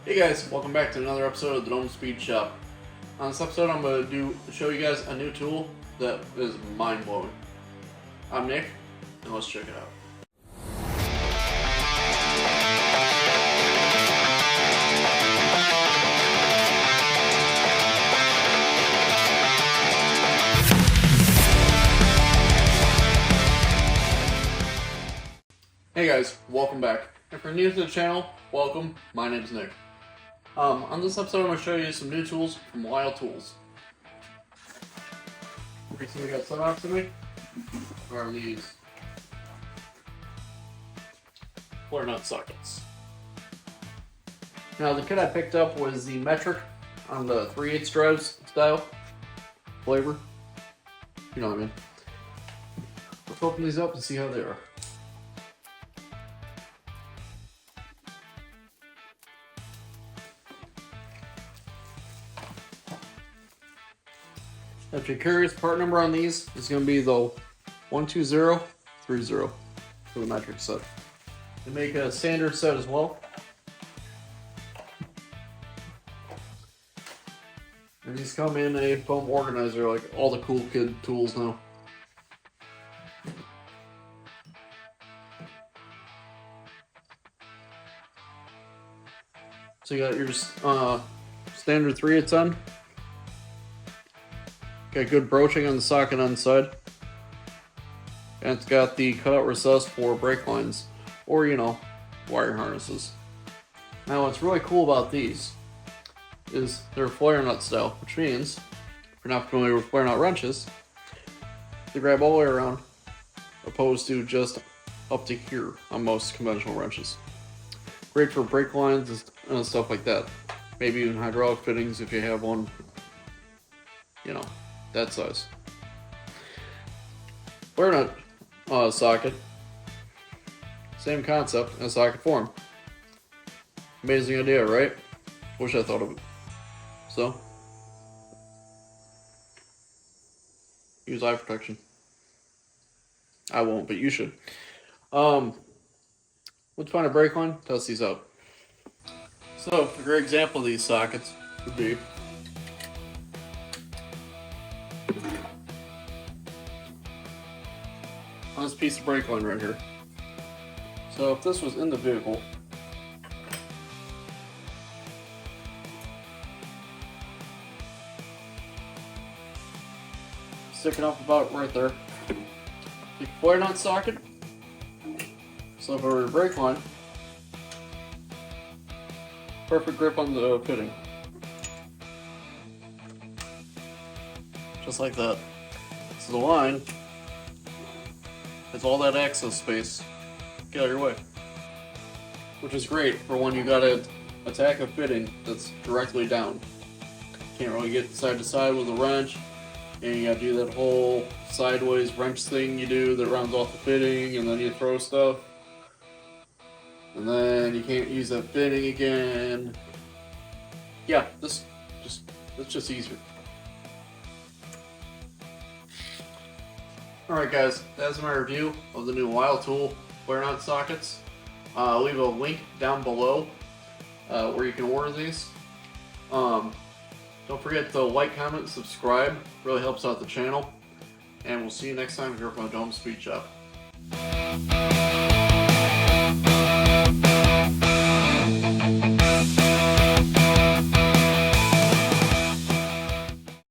Hey guys, welcome back to another episode of the Dohm Speed Shop. On this episode, I'm going to show you guys a new tool that is mind-blowing. I'm Nick, and let's check it out. Hey guys, welcome back. If you're new to the channel, welcome. My name is Nick. On this episode, I'm going to show you some new tools from Lisle Tools. Recently got set off to me are these Flare Nut Sockets. Now, the kit I picked up was the metric on the 3/8 drives style flavor. You know what I mean. Let's open these up and see how they are. If you're curious, part number on these is going to be the 12030 for the metric set. They make a standard set as well. And these come in a foam organizer like all the cool kid tools now. So you got your standard 3/8 end. Got good broaching on the socket on the side. And it's got the cutout recess for brake lines, or wire harnesses. Now what's really cool about these is they're flare nut style, which means, if you're not familiar with flare nut wrenches, they grab all the way around, opposed to just up to here on most conventional wrenches. Great for brake lines and stuff like that. Maybe even hydraulic fittings if you have one, that size. Flare nut socket, same concept as socket form. Amazing idea, right? Wish I thought of it. So, use eye protection. I won't, but you should. Let's find a brake line, test these out. So, a great example of these sockets would be on this piece of brake line right here. So if this was in the vehicle, sticking up about right there, the flare nut socket, slip over your brake line, perfect grip on the fitting. Just like that. So the line has all that access space. Get out of your way. Which is great for when you gotta attack a fitting that's directly down. Can't really get side to side with a wrench, and you gotta do that whole sideways wrench thing you do that rounds off the fitting, and then you throw stuff. And then you can't use that fitting again. Yeah, it's just easier. Alright guys, that's my review of the new Lisle Tool Flare Nut Sockets. I'll leave a link down below where you can order these. Don't forget to like, comment, subscribe. Really helps out the channel. And we'll see you next time here from the Dohm Speed Shop.